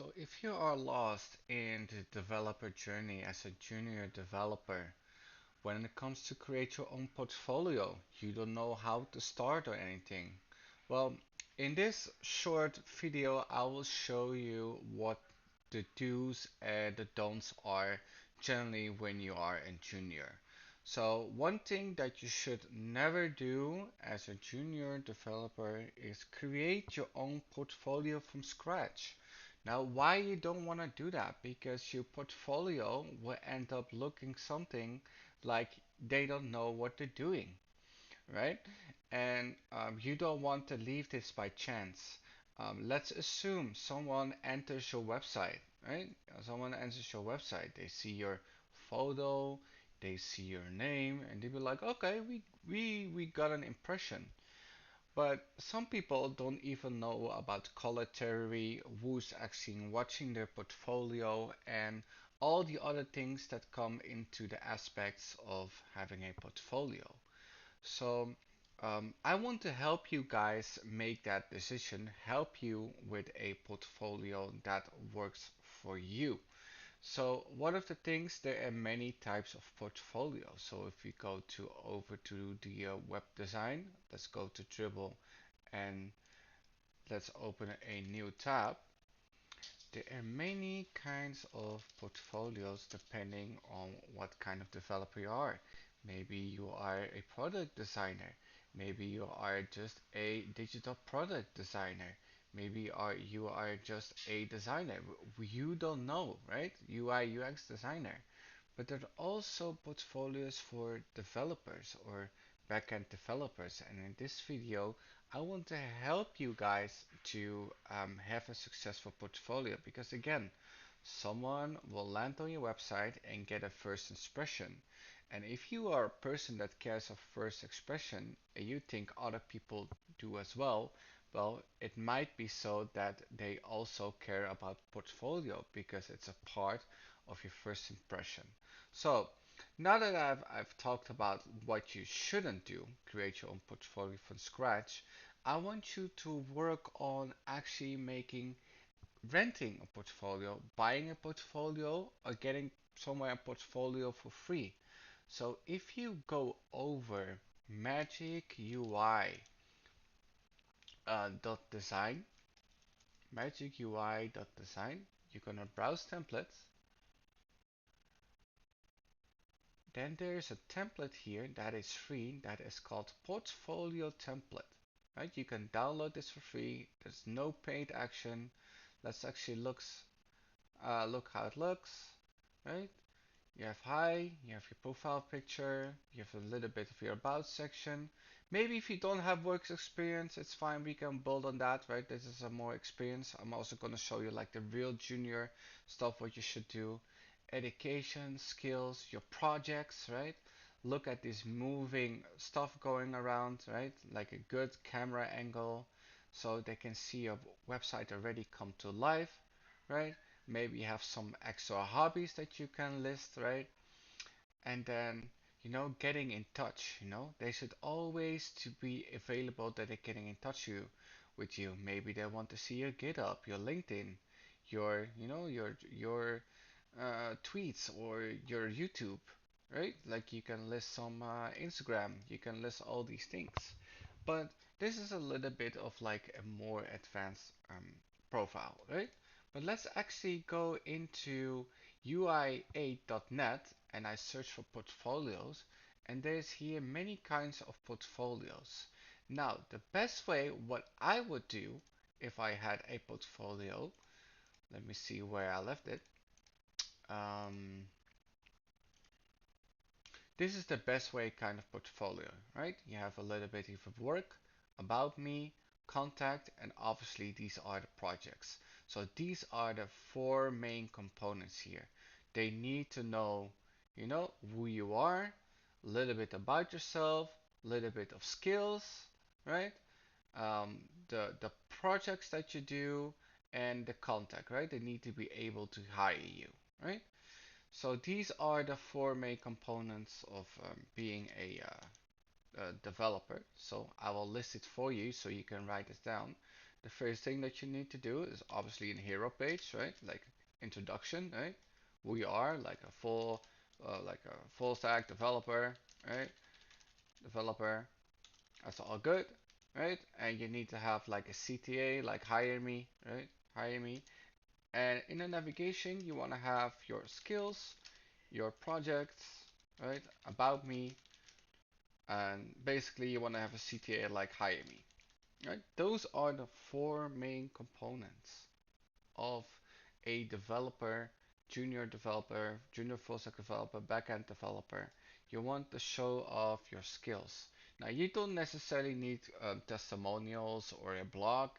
So if you are lost in the developer journey as a junior developer, when it comes to create your own portfolio, you don't know how to start or anything. Well, in this short video, I will show you what the do's and the don'ts are generally when you are a junior. So one thing that you should never do as a junior developer is create your own portfolio from scratch. Now, why you don't want to do that? Because your portfolio will end up looking something like they don't know what they're doing, right? And you don't want to leave this by chance. Let's assume someone enters your website, right? Someone enters your website, they see your photo, they see your name, and they be like, okay, we got an impression. But some people don't even know about color theory, who's actually watching their portfolio, and all the other things that come into the aspects of having a portfolio. So I want to help you guys make that decision, help you with a portfolio that works for you. So one of the things, there are many types of portfolio. So if we go to over to the web design, let's go to Dribble and let's open a new tab. There are many kinds of portfolios depending on what kind of developer you are. Maybe you are a product designer. Maybe you are just a digital product designer. Maybe you are just a designer. You don't know, right? UI UX designer. But there are also portfolios for developers or backend developers. And in this video, I want to help you guys to have a successful portfolio because again, someone will land on your website and get a first impression. And if you are a person that cares of first expression and you think other people do as well, well, it might be so that they also care about portfolio because it's a part of your first impression. So now that I've talked about what you shouldn't do, create your own portfolio from scratch, I want you to work on actually making renting a portfolio, buying a portfolio, or getting somewhere a portfolio for free. So if you go over Magic UI dot design, Magic UI dot design, you're gonna browse templates. Then there's a template here that is free that is called Portfolio Template. Right? You can download this for free. There's no paid action. Let's actually look how it looks. Right? You have hi, you have your profile picture, you have a little bit of your about section. Maybe if you don't have work experience, it's fine. We can build on that, right? This is a more experience. I'm also going to show you like the real junior stuff, what you should do. Education, skills, your projects, right? Look at this moving stuff going around, right? Like a good camera angle so they can see your website already come to life, right? Maybe you have some extra hobbies that you can list, right? And then, getting in touch, they should always to be available that they're getting in touch with you. Maybe they want to see your GitHub, your LinkedIn, your tweets or your YouTube, right? Like you can list some Instagram, you can list all these things. But this is a little bit of like a more advanced profile, right? But let's actually go into UI8.net and I search for portfolios, and there's here many kinds of portfolios. Now, the best way, what I would do if I had a portfolio, let me see where I left it. Um, This is the best way kind of portfolio, right? You have a little bit of work, about me, contact, and obviously these are the projects. So these are the four main components here. They need to know, who you are, a little bit about yourself, a little bit of skills, right? The projects that you do and the contact, right? They need to be able to hire you, right? So these are the four main components of being a developer. So I will list it for you so you can write this down. the first thing that you need to do is obviously in hero page, right? Like introduction, right? Who you are, like a full stack developer, right? Developer, that's all good, right? And you need to have like a CTA, like hire me, right? Hire me. And in the navigation, you want to have your skills, your projects, right? About me, and basically you want to have a CTA like hire me, right? Those are the four main components of a developer, junior full stack developer, backend developer. You want to show off your skills. Now, you don't necessarily need testimonials or a blog,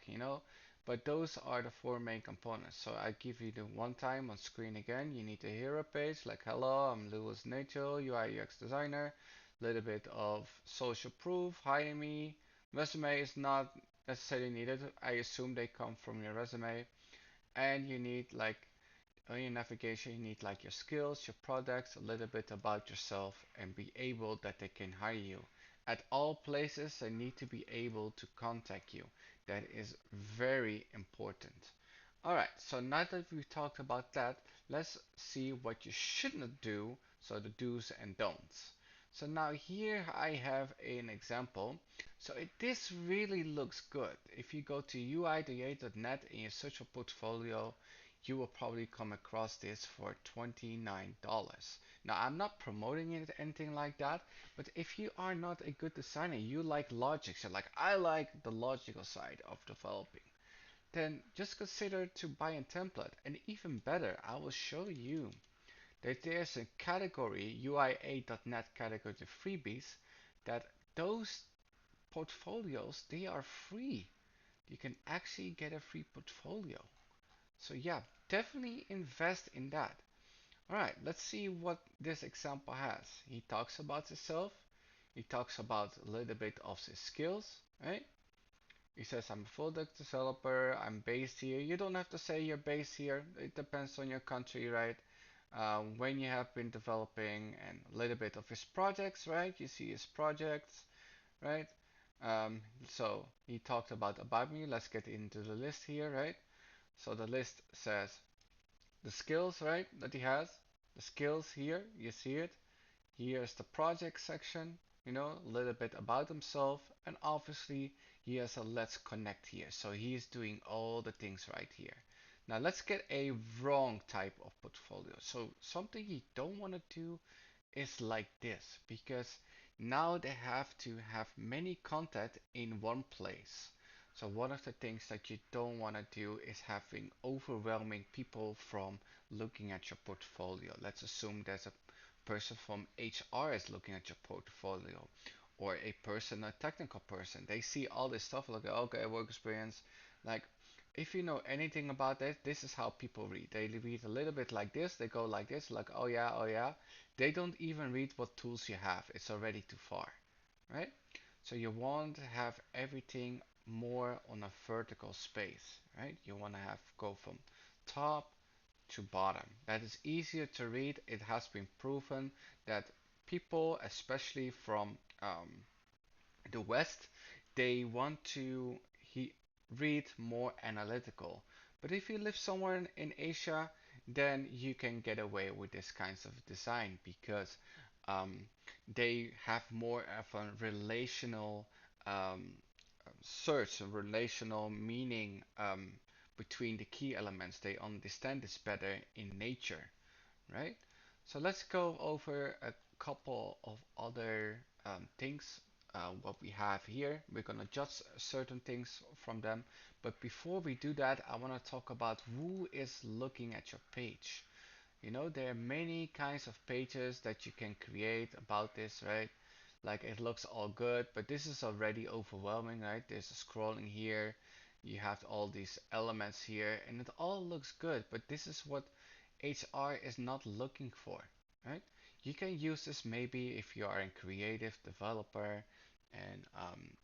but those are the four main components. So I give you the one time on screen again. You need a hero page like, hello, I'm Lewis Nacho, UI UX designer. Little bit of social proof, hire me. Resume is not necessarily needed. I assume they come from your resume, and you need like on your navigation, you need like your skills, your products, a little bit about yourself, and be able that they can hire you. At all places, they need to be able to contact you. That is very important. Alright, so now that we've talked about that, let's see what you shouldn't do, so the do's and don'ts. So now here I have an example. So this really looks good. If you go to UI.net and you search for portfolio, you will probably come across this for $29. Now I'm not promoting it anything like that, but if you are not a good designer, you like logic, so like I like the logical side of developing, then just consider to buy a template. And even better, I will show you that there's a category, UIA.net category, the freebies, that those portfolios, they are free. You can actually get a free portfolio. So yeah, definitely invest in that. Alright, let's see what this example has. He talks about himself. He talks about a little bit of his skills, right? He says, I'm a full stack developer, I'm based here. You don't have to say you're based here. It depends on your country, right? When you have been developing, and a little bit of his projects, right? You see his projects, right? Um, so he talked about me. Let's get into the list here, right? So the list says the skills, right, that he has. The skills here, you see it. Here's the project section, a little bit about himself, and obviously he has a let's connect here. So he's doing all the things right here. Now let's get a wrong type of portfolio. So something you don't want to do is like this, because now they have to have many content in one place. So one of the things that you don't want to do is having overwhelming people from looking at your portfolio. Let's assume there's a person from HR is looking at your portfolio, or a person, a technical person. They see all this stuff like, okay, work experience. Like, if you know anything about that, this is how people read. They read a little bit like this, they go like this, like, oh yeah, oh yeah. They don't even read what tools you have. It's already too far, right? So you want to have everything more on a vertical space, right? You want to have go from top to bottom. That is easier to read. It has been proven that people, especially from the West, they want to read more analytical. But if you live somewhere in Asia, then you can get away with this kinds of design, because um, they have more of a relational um, search, a relational meaning between the key elements. They understand this better in nature, right? So let's go over a couple of other things what we have here. We're gonna judge certain things from them, but before we do that, I want to talk about who is looking at your page. There are many kinds of pages that you can create about this, right? Like it looks all good, but this is already overwhelming, right? There's a scrolling here, you have all these elements here, and it all looks good, but this is what HR is not looking for, right? You can use this maybe if you are a creative developer and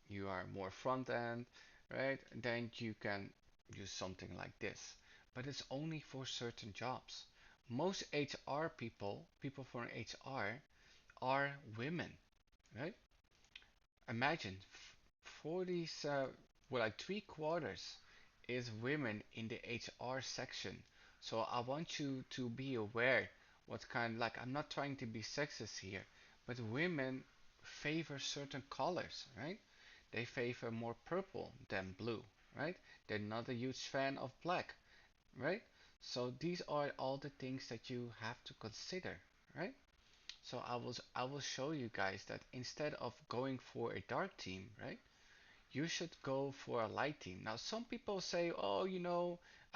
you are more front end, right? Then you can use something like this, but it's only for certain jobs. Most HR people from HR are women, right? Imagine 40, well, like 3/4 is women in the HR section. So I want you to be aware what kind, like, I'm not trying to be sexist here, but women favor certain colors, right? They favor more purple than blue, right? They're not a huge fan of black, right? So these are all the things that you have to consider, right? So I will show you guys that instead of going for a dark team, right? You should go for a light team. Now, some people say, oh,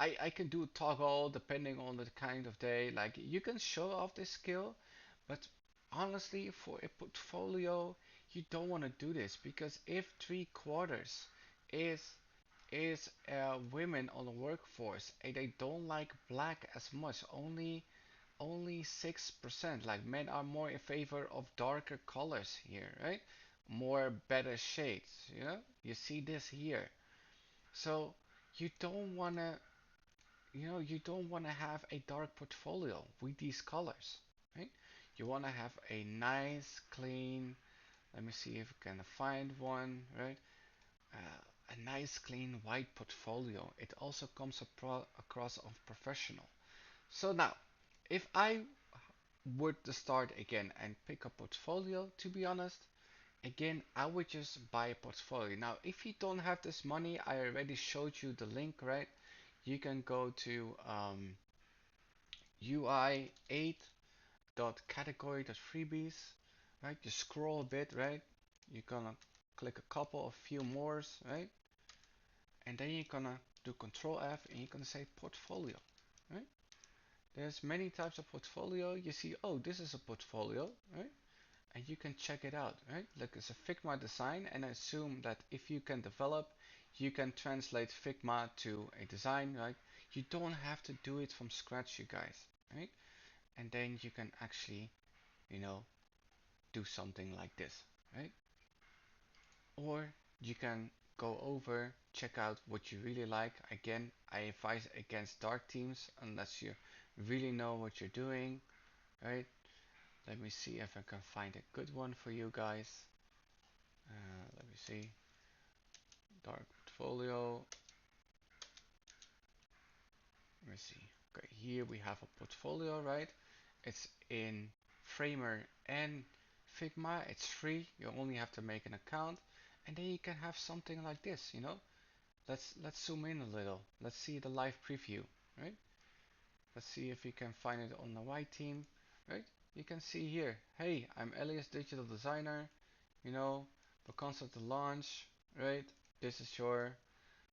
I can do toggle depending on the kind of day. Like, you can show off this skill, but honestly, for a portfolio, you don't want to do this because if 3/4 is women on the workforce and they don't like black as much, only 6%. Like men are more in favor of darker colors here, right? More better shades, You see this here. So you don't wanna, you don't wanna have a dark portfolio with these colors, right? You wanna have a nice, clean, let me see if I can find one, right? A nice, clean, white portfolio. It also comes across of professional. So now, if I were to start again and pick a portfolio, to be honest, again, I would just buy a portfolio. Now, if you don't have this money, I already showed you the link, right? You can go to ui8.category.freebies, right? You scroll a bit, right? You're gonna click a couple of few more, right? And then you're gonna do Control F and you're gonna say portfolio, right? There's many types of portfolio. You see, oh, this is a portfolio, right? And you can check it out, right? Like it's a Figma design, and I assume that if you can develop, you can translate Figma to a design, right? You don't have to do it from scratch, you guys, right? And then you can actually, you know, do something like this, right? Or you can go over, check out what you really like. Again, I advise against dark themes unless you really know what you're doing, right? Let me see if I can find a good one for you guys. Let me see. Dark portfolio. Let me see. Okay, here we have a portfolio, right? It's in Framer and Figma. It's free. You only have to make an account, and then you can have something like this. Let's zoom in a little. Let's see the live preview, right? Let's see if we can find it on the white team, right? You can see here. Hey, I'm Elias, digital designer. The concept to launch, right? This is your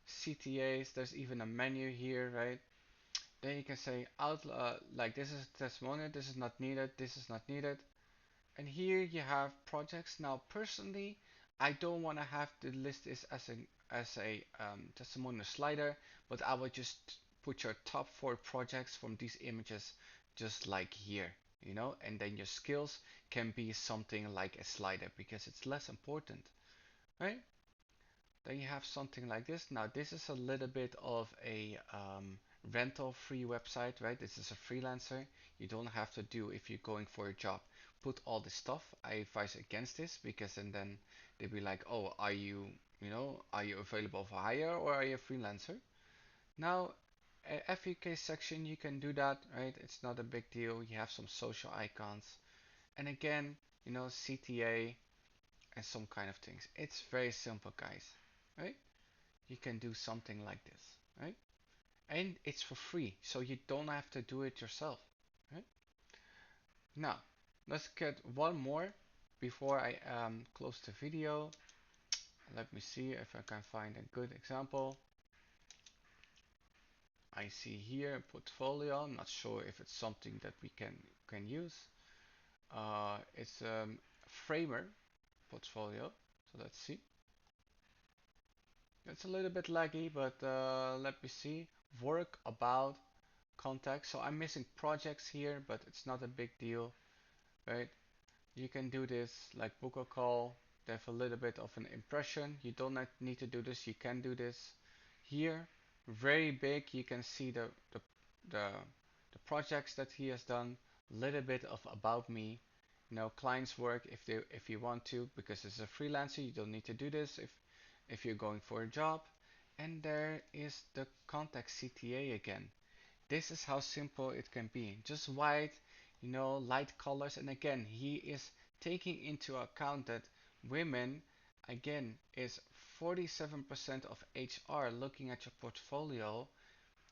CTAs. There's even a menu here, right? Then you can say out like this is testimonial, this is not needed, this is not needed. And here you have projects. Now personally, I don't want to have to list this as a testimonial slider, but I would just put your top 4 projects from these images just like here, and then your skills can be something like a slider because it's less important, right? Then you have something like this. Now this is a little bit of a rental free website, right? This is a freelancer. You don't have to do if you're going for a job. Put all this stuff. I advise against this because and then they'll be like, oh, are you available for hire or are you a freelancer? Now, a FAQ section, you can do that, right? It's not a big deal. You have some social icons. And again, CTA and some kind of things. It's very simple, guys, right? You can do something like this, right? And it's for free, so you don't have to do it yourself, right? Now, let's get one more before I close the video. Let me see if I can find a good example. I see here portfolio. I'm not sure if it's something that we can use. It's Framer portfolio. So let's see. It's a little bit laggy, but let me see. Work about contact. So I'm missing projects here, but it's not a big deal, right? You can do this like book a call. They have a little bit of an impression. You don't need to do this. You can do this here. Very big. You can see the the projects that he has done. Little bit of about me. Clients work if you want to because it's a freelancer. You don't need to do this if you're going for a job. And there is the context CTA again. This is how simple it can be. Just white, light colors. And again, he is taking into account that women, again, is 47% of HR looking at your portfolio,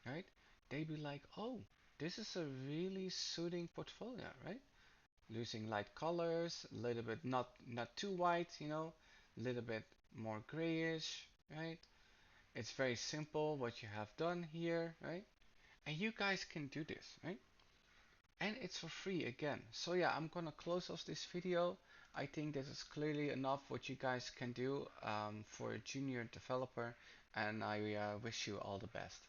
right? They be like, oh, this is a really suiting portfolio, right? Using light colors, a little bit not too white, a little bit more grayish, right? It's very simple what you have done here, right? And you guys can do this, right? And it's for free again. So yeah, I'm gonna close off this video. I think this is clearly enough what you guys can do for a junior developer, and I wish you all the best.